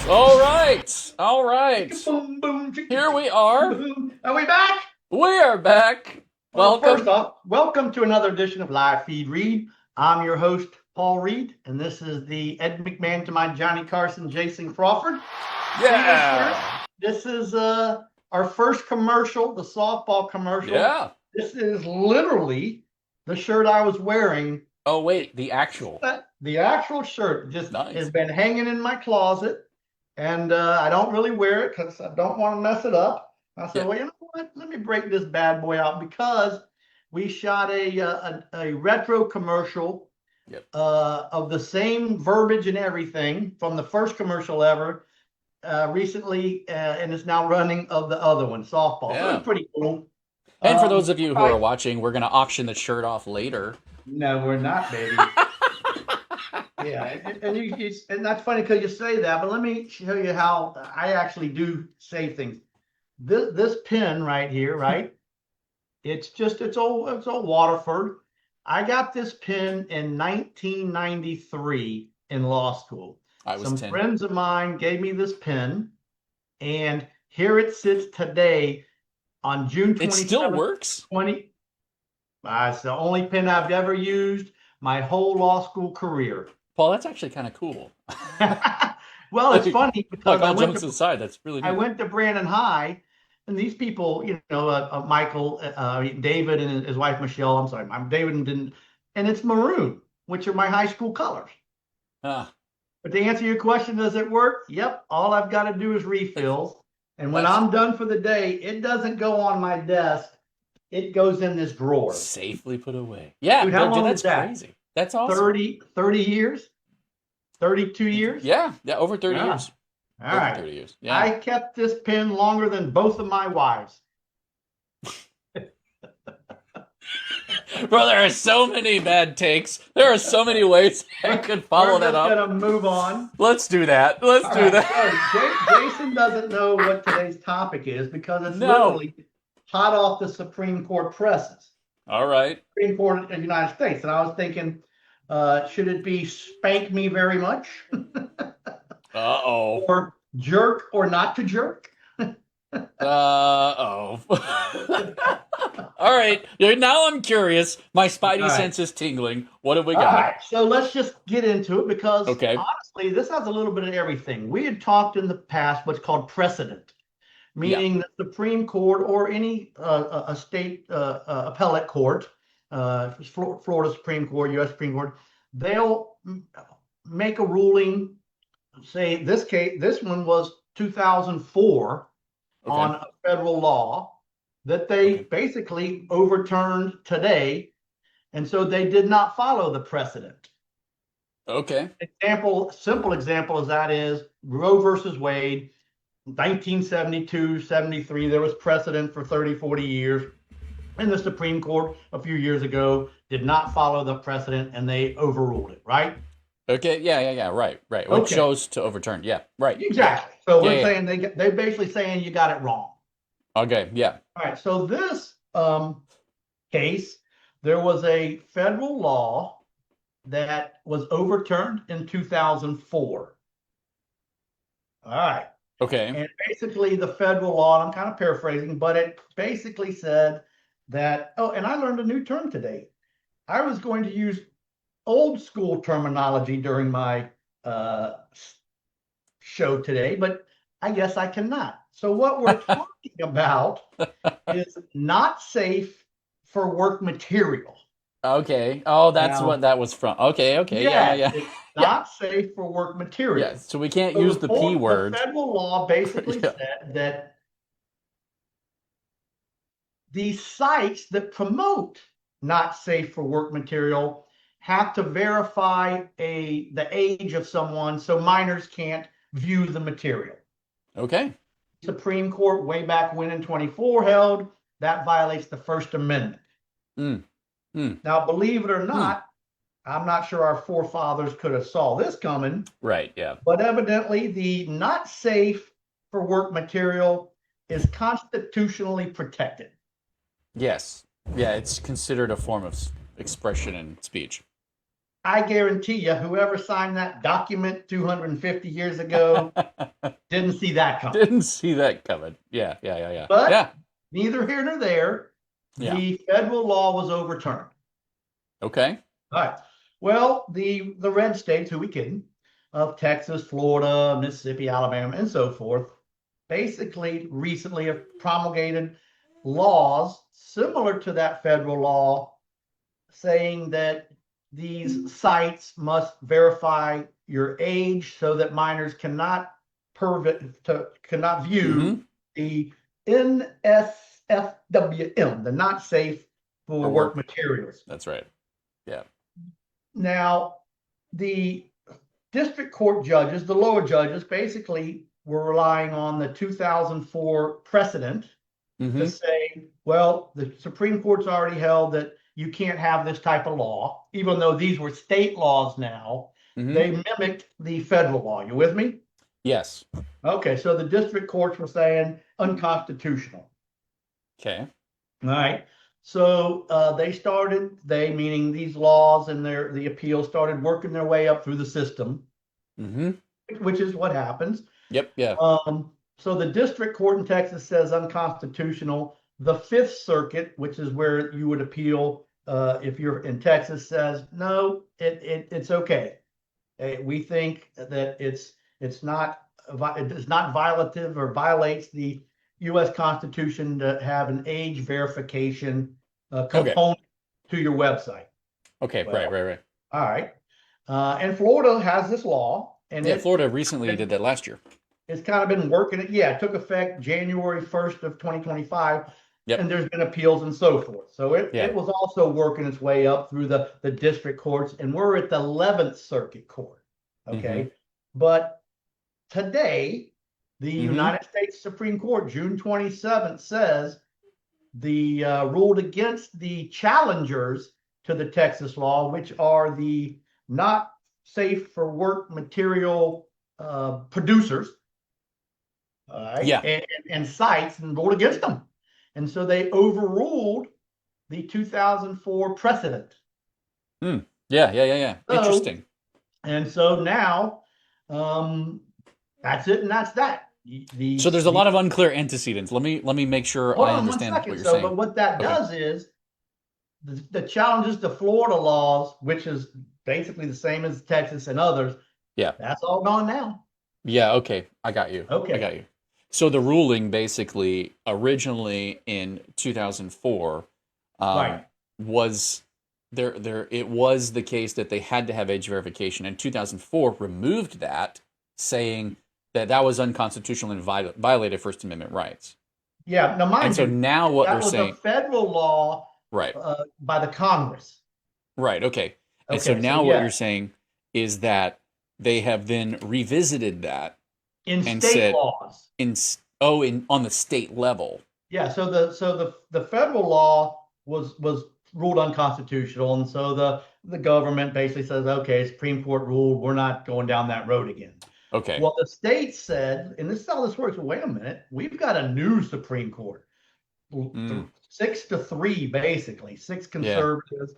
All right. All right. Boom, boom, Here we are. boom. Are we back? We are back. Well, first Welcome. off, welcome to another edition of Live Feed Reed. I'm your host, Paul Reed, and this is the Ed McMahon to my Johnny Carson, Jason Crawford. See this shirt? Yeah. This is our first commercial, the softball commercial. Yeah. This is literally the shirt I was wearing. Oh, wait. The actual. The actual shirt just has Nice. been hanging in my closet, and I don't really wear it because I don't want to mess it up. I Yeah. said, well, you know what? Let me break this bad boy out because we shot a retro commercial Yep. of the same verbiage and everything from the first commercial ever recently, and it's now running of the other one, softball. So Yeah. it's pretty cool. And for those of you who All are right. watching, we're going to auction the shirt off later. No, we're not, baby. Yeah, and that's funny because you say that, but let me show you how I actually do say things. This pen right here, right? It's old Waterford. I got this pen in 1993 in law school. I was Some 10. friends of mine gave me this pen, and here it sits today on June It still 27th, works? 20. It's the only pen I've ever used my whole law school career. Paul, that's actually kind of cool. Well, it's funny because Like, all jokes aside, that's really I neat. went to Brandon High, and these people, Michael, David, and his wife Michelle. I'm sorry, I'm David and didn't, and it's maroon, which are my high school colors. Ah, But to answer your question, does it work? Yep. All I've got to do is refills, and when that's I'm done for the day, it doesn't go on my desk. It goes in this drawer. safely put away. Yeah, Dude, how long that's is that? crazy. That's awesome. 30 years? 32 years? Yeah, over 30 Ah, years. all Over right. 30 years. Yeah. I kept this pen longer than both of my wives. Bro, there are so many bad takes. There are so many ways I could follow We're that just up. gonna move on. Let's do that. Let's All do right. that. So Jason doesn't know what today's topic is because it's No. literally hot off the Supreme Court presses. All right. Supreme Court of the United States. And I was thinking, should it be spank me very much? Uh-oh. Or jerk or not to jerk? Uh-oh. All right. Now I'm curious. My All spidey right. sense is tingling. What have we All got? right, so let's just get into it because Okay. honestly, this has a little bit of everything. We had talked in the past what's called precedent, Yeah. meaning the Supreme Court or any a state appellate court, Florida Supreme Court, U.S. Supreme Court, they'll make a ruling. Say this one was 2004 Okay. on a federal law that they Okay. basically overturned today. And so they did not follow the precedent. Okay. Simple example of that is Roe versus Wade, 1972, 73. There was precedent for 30, 40 years. And the Supreme Court a few years ago did not follow the precedent and they overruled it, right? Okay. Yeah. Right. It Okay, chose to overturn. Yeah. Right. exactly. So we're Yeah. saying they're basically saying you got it wrong. Okay. Yeah. All right. So this case, there was a federal law that was overturned in 2004. All right. Okay. And basically, the federal law, and I'm kind of paraphrasing, but it basically said that, oh, and I learned a new term today. I was going to use old school terminology during my show today, but I guess I cannot. So, what we're talking about is not safe for work material. Okay. Oh, that's Now, what that was from. Okay. Yeah. yes, it's Yeah. not safe for work material. Yeah. So we can't So use the P word. the federal law basically Yeah. said that these sites that promote not safe for work material have to verify the age of someone so minors can't view the material. Okay. Supreme Court way back when in 24 held that violates the First Amendment. Mm. Now, believe it or not, I'm not sure our forefathers could have saw this coming, Right. Yeah. but evidently the not safe for work material is constitutionally protected. Yes. Yeah. It's considered a form of expression and speech. I guarantee you, whoever signed that document 250 years ago didn't see that coming. Didn't see that coming. Yeah, yeah, yeah, yeah. But Yeah, neither here nor there, yeah. the federal law was overturned. Okay. All right. Well, the red states, who we kidding, of Texas, Florida, Mississippi, Alabama, and so forth, basically recently have promulgated laws similar to that federal law, saying that these sites must verify your age so that minors cannot Mm-hmm. view the NSFWM, the not safe for For work work. materials. That's right. Yeah. Now, the district court judges, the lower judges, basically were relying on the 2004 precedent to Mm-hmm. say, well, the Supreme Court's already held that you can't have this type of law, even though these were state laws now. Mm-hmm. They mimicked the federal law. You with me? Yes. Okay, so the district courts were saying unconstitutional. Okay. All right. So they meaning these laws and the appeals started working their way up through the system, Mm-hmm. which is what happens. Yep. Yeah. So the district court in Texas says unconstitutional. The Fifth Circuit, which is where you would appeal if you're in Texas, says no, it's okay. We think that it's not violative or violates the U.S. Constitution to have an age verification Okay. component to your website. Okay. Right. Well, Right. Right. all right. And Florida has this law, and Yeah. Florida recently did that last year. it's kind of been working it. Yeah, it took effect January 1st of 2025, Yep. and there's been appeals and so forth. So Yeah. it was also working its way up through the district courts, and we're at the 11th Circuit Court. Mm-hmm. Okay. But today, the Mm-hmm. United States Supreme Court, June 27th, says the ruled against the challengers to the Texas law, which are the not safe for work material producers, all right, Yeah. and sites, and ruled against them. And so they overruled the 2004 precedent. Hmm. Yeah. Yeah. Yeah. Yeah. So, Interesting. and so now, um, that's it, and that's that. So there's a lot of unclear antecedents. Let me make sure Hold I on one understand what second. you're So, saying. but what that Okay. does is the challenges to Florida laws, which is basically the same as Texas and others, Yeah. that's all gone now. Yeah. Okay. I got you. I Okay. got you. So the ruling basically originally in 2004 Right. was there it was the case that they had to have age verification, and 2004 removed that, saying that that was unconstitutional and violated First Amendment rights. Yeah. Now, And mind so you, now what that they're was a saying, federal law right, by the Congress. right, okay. And so Okay. So, now what you're yes, saying is that they have then revisited that in and state said laws. in on the state level. Yeah. So the federal law was ruled unconstitutional, and so the government basically says, okay, Supreme Court ruled, we're not going down that road again. Okay. Well, the state said, and this is how this works. Well, wait a minute, we've got a new Supreme Court, Mm, 6-3, basically, six yeah. conservatives,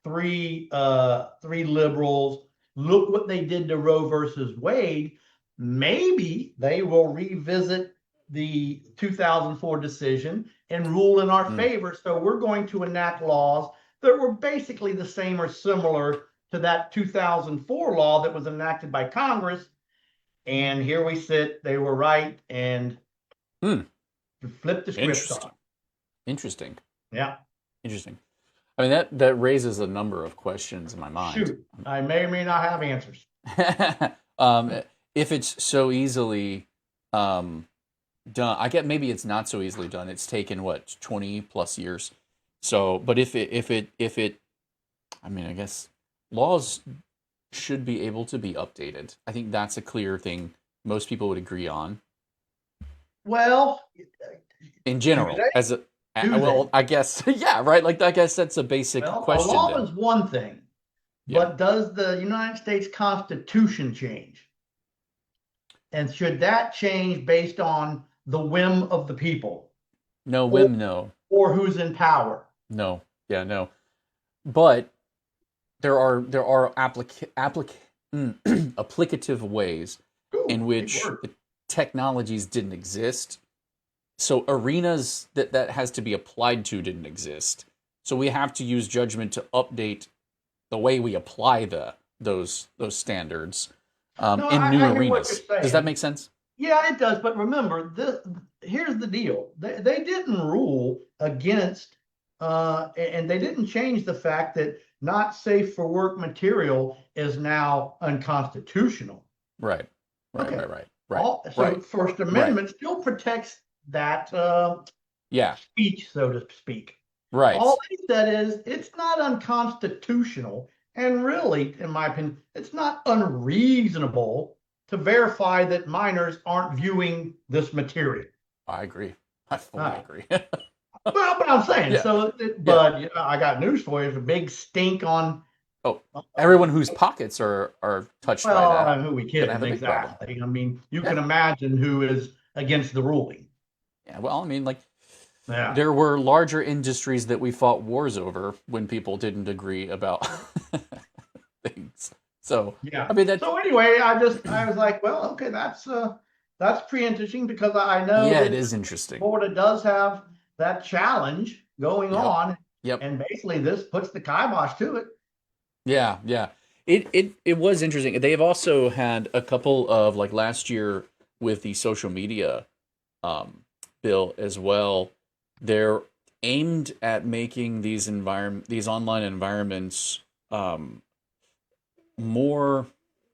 three liberals. Look what they did to Roe versus Wade. Maybe they will revisit the 2004 decision and rule in our Mm, favor. So we're going to enact laws that were basically the same or similar to that 2004 law that was enacted by Congress. And here we sit. They were right, and mm, flip the script on. interesting. Interesting. Yeah. Interesting. I mean that raises a number of questions in my mind. Shoot, I may or may not have answers. um, if it's so easily done, I get maybe it's not so easily done. It's taken what 20 plus years. So, but if it, I mean, I guess laws should be able to be updated. I think that's a clear thing most people would agree on Well, in do general. they? As a Do well, they? I guess yeah, right. Like I guess that's a basic Well, a question law then. is one thing, Yeah. but does the United States Constitution change? And should that change based on the whim of the people, No or, whim, no. or who's in power? No. Yeah, no. But there are applicative ways Ooh, in big which word. the technologies didn't exist. So arenas that has to be applied to didn't exist. So we have to use judgment to update the way we apply those standards No, in new I hear what you're arenas. Does that saying. make sense? Yeah, it does. But remember, here's the deal. They didn't rule against, and they didn't change the fact that not safe for work material is now unconstitutional. Right. Right. Okay. Right. Right. Right. So Right. First Right. Amendment still protects that Yeah. speech, so to speak. All Right. they said is it's not unconstitutional, and really, in my opinion, it's not unreasonable to verify that minors aren't viewing this material. I agree. I All fully right. agree. Well, but I'm saying Yeah. so. Yeah. But I got news for you. There's a big stink on. Oh, Uh, everyone whose pockets are touched by well, that who we gonna kidding? have a big problem. Exactly. I mean, you Yeah. can imagine who is against the ruling. Yeah. Well, I mean, like Yeah. there were larger industries that we fought wars over when people didn't agree about things. So, Yeah. I mean, that's So anyway, I was like, well, okay, that's pretty interesting because I know yeah, it that is interesting. Florida does have that challenge going Yep. on, Yep. and basically this puts the kibosh to it. Yeah, yeah. It was interesting. They've also had a couple of like last year with the social media um, bill as well. They're aimed at making these online environments more,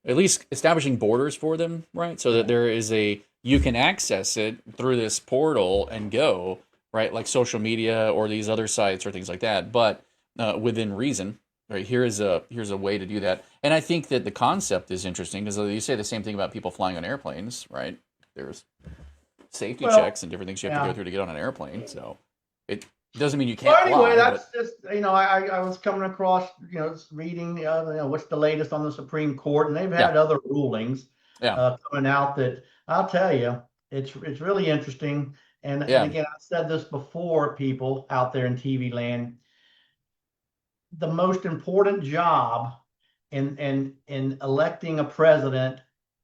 at least establishing borders for them, right? So that Yeah. there is a you can access it through this portal and go right, like social media or these other sites or things like that, but within reason. Right, here's a way to do that, and I think that the concept is interesting because you say the same thing about people flying on airplanes, right? There's safety Well, checks and different things you have to go yeah. through to get on an airplane, so it doesn't mean you Well, can't anyway, fly, that's but just I was coming across reading what's the latest on the Supreme Court, and they've yeah, had other rulings yeah, coming out that I'll tell you it's really interesting. And yeah, again, I said this before, people out there in TV land, the most important job in electing a president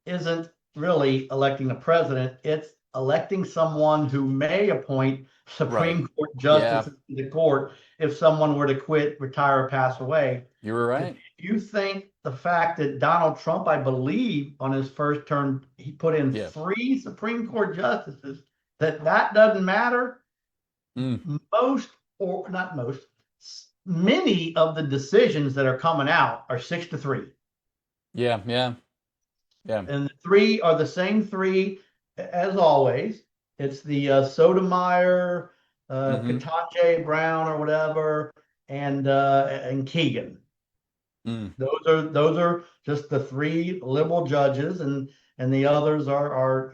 isn't really electing a president. It's electing someone who may appoint right, Supreme Court yeah, justices to the court if someone were to quit, retire, or pass away. you were If right, you think the fact that Donald Trump, I believe, on his first term, he put in yeah, 3 Supreme Court justices, that doesn't matter, mm, most, or not most, many of the decisions that are coming out are 6-3. yeah, yeah, yeah, And the three are the same three as always. It's the Sotomayor, mm-hmm, Katanji Brown or whatever, and Keegan. mm, Those are just the three liberal judges, and the others are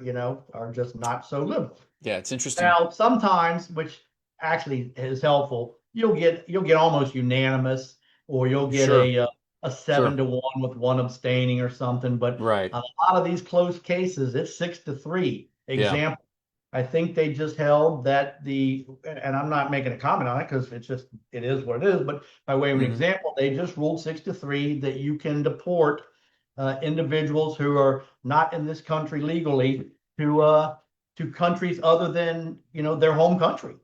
just not so liberal. yeah, it's interesting, Now, sometimes, which actually is helpful, you'll get almost unanimous, or you'll get sure, a sure, 7-1 with one abstaining or something. But right, a lot of these close cases, it's 6-3. yeah, Example, I think they just held that and I'm not making a comment on it because it is what it is. But by way of an mm-hmm, example, they just ruled 6-3 that you can deport individuals who are not in this country legally to to countries other than their home country.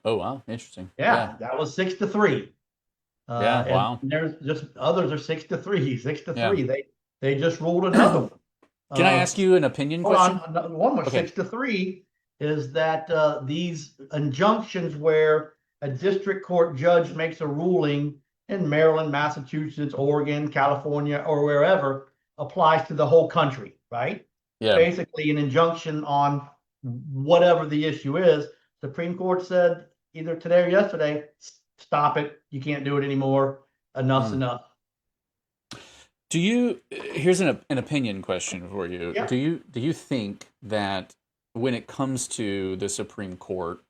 oh wow, interesting, yeah, Yeah, that was 6-3. yeah, And wow, there's just others are 6-3, six to yeah. three. They just ruled another one. Can I Uh, ask you an opinion Hold on, question? another one was Okay, 6-3. Is that these injunctions where a district court judge makes a ruling in Maryland, Massachusetts, Oregon, California, or wherever applies to the whole country, right? yeah, Basically, an injunction on whatever the issue is. Supreme Court said either today or yesterday, stop it. You can't do it anymore. Enough's mm. enough. Do you? Here's an opinion question for you. Yeah. Do you think that when it comes to the Supreme Court,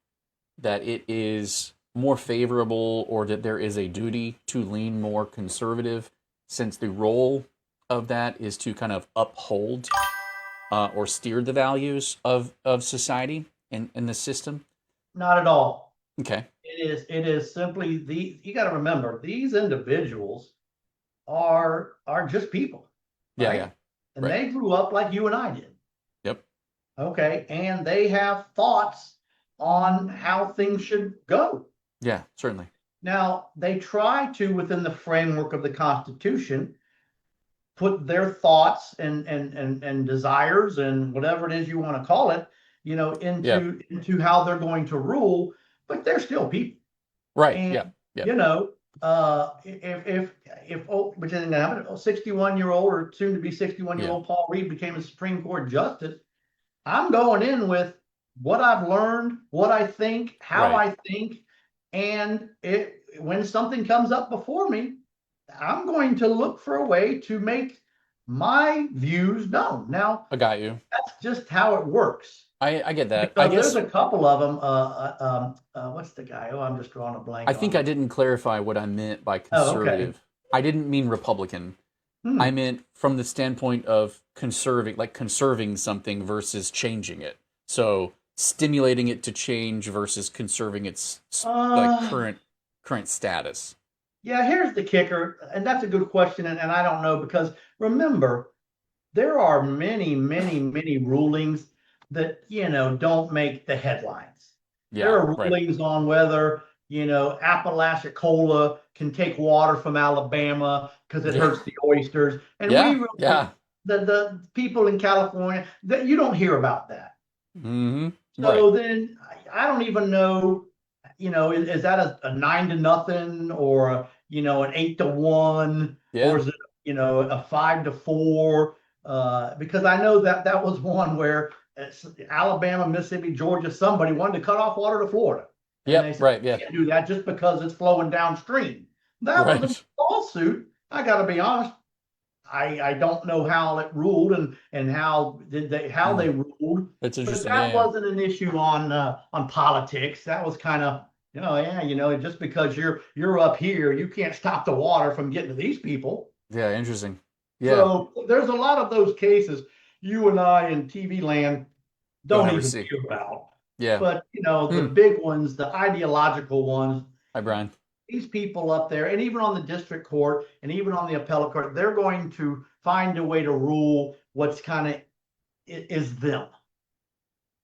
that it is more favorable, or that there is a duty to lean more conservative, since the role of that is to kind of uphold or steer the values of society and the system? Not at all. Okay. It is simply you got to remember these individuals. are just people, Yeah, right? yeah. And Right. they grew up like you and I did. Yep. Okay. And they have thoughts on how things should go. Yeah, certainly. Now, they try to, within the framework of the Constitution, put their thoughts and desires and whatever it is you want to call it, Yeah. into how they're going to rule, but they're still people. Right. And Yeah. Yeah. Which isn't gonna happen, a 61-year-old or soon to be 61-year-old Paul Reed became a Supreme Court justice, I'm going in with what I've learned, what I think, how Right. I think, and when something comes up before me, I'm going to look for a way to make my views known. Now, I got you. that's just how it works. I get that. I Because guess there's a couple of them. What's the guy? Oh, I'm just drawing a blank. I think I didn't clarify what I meant by Oh, okay. conservative. I didn't mean Republican. I meant from the standpoint of conserving something versus changing it. So stimulating it to change versus conserving its like current status. Yeah, here's the kicker, and that's a good question, and I don't know, because remember, there are many, many, many rulings that don't make the headlines. Yeah, There are right. rulings on whether Apalachicola can take water from Alabama because it hurts the oysters, and we Yeah, really, yeah. the people in California, that you don't hear about that. Mm-hmm. So Right. then I don't even know, is that a 9-0 or an 8-1, Yeah. or is it a 5-4? Because I know that was one where Alabama, Mississippi, Georgia, somebody wanted to cut off water to Florida, and they Yep. said Right. you Yeah. can't do that just because it's flowing downstream. That was a Right. lawsuit. I got to be honest. I don't know how it ruled and how they ruled, That's but interesting. that Yeah. wasn't an issue on politics. That was kind of just because you're up here, you can't stop the water from getting to these people. Yeah. Interesting. Yeah. So there's a lot of those cases you and I in TV land don't ever even see. hear about. Yeah. But the big ones, the ideological ones, Hi, Brian. these people up there, and even on the district court and even on the appellate court, they're going to find a way to rule what's kind of is them.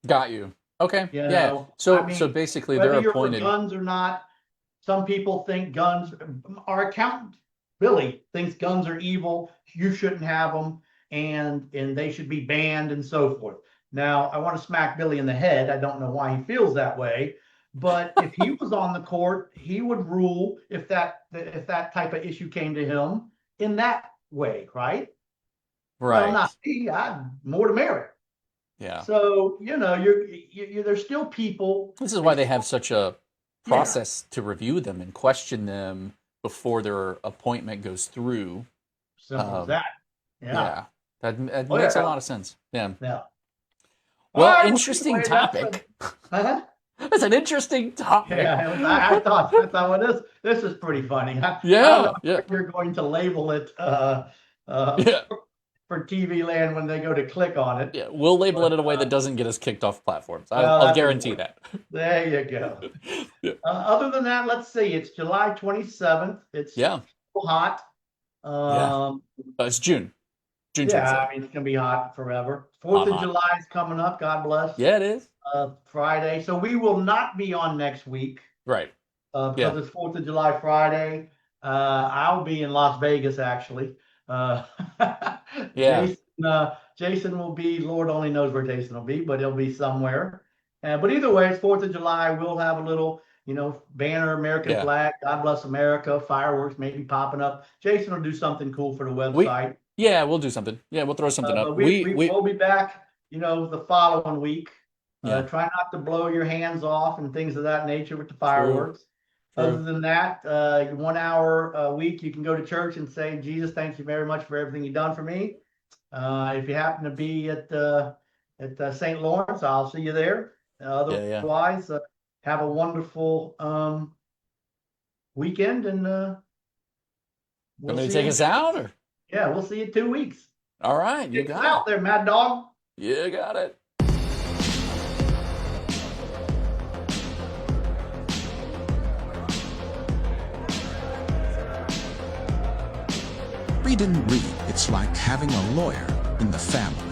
Got you. Okay. You Yeah. know, So I mean, so basically whether they're you're for appointed. guns or not, some people think guns. Our accountant really thinks guns are evil. You shouldn't have them, and they should be banned and so forth. Now, I want to smack Billy in the head. I don't know why he feels that way, but if he was on the court, he would rule if that type of issue came to him in that way, right? Right. Well, not me. More to merry. Yeah. So you're there's still people. This is why they have such a process to review them and question them before their appointment goes through. Simple as that. Yeah. That makes a lot of sense. Yeah. Yeah. Well, All right, interesting anyway, topic. That's an interesting topic. Yeah, I thought, well, this is pretty funny. I don't know if you're going to label it for TV land when they go to click on it. Yeah, we'll label it in a way that doesn't get us kicked off platforms. I'll guarantee that. There you go. Other than that, let's see. It's July 27th. It's hot. It's June. June 27th. Yeah, I mean, it's going to be hot forever. 4th of July is coming up. God bless. Yeah, it is. Friday. So we will not be on next week. Right. Because it's 4th of July Friday. I'll be in Las Vegas, actually. Jason will be, Lord only knows where Jason will be, but he'll be somewhere. But either way, it's 4th of July. We'll have a little, banner, American flag, God bless America, fireworks maybe popping up. Jason will do something cool for the website. We'll do something. Yeah, we'll throw something up. We'll be back, the following week. Try not to blow your hands off and things of that nature with the fireworks. True. Other than that, 1 hour a week, you can go to church and say, Jesus, thank you very much for everything you've done for me. If you happen to be at St. Lawrence, I'll see you there. Otherwise, have a wonderful weekend, and we'll see. Take us out, or we'll see you in 2 weeks. All right, you got it out there, Mad Dog. You got it. Reed and Reed, it's like having a lawyer in the family.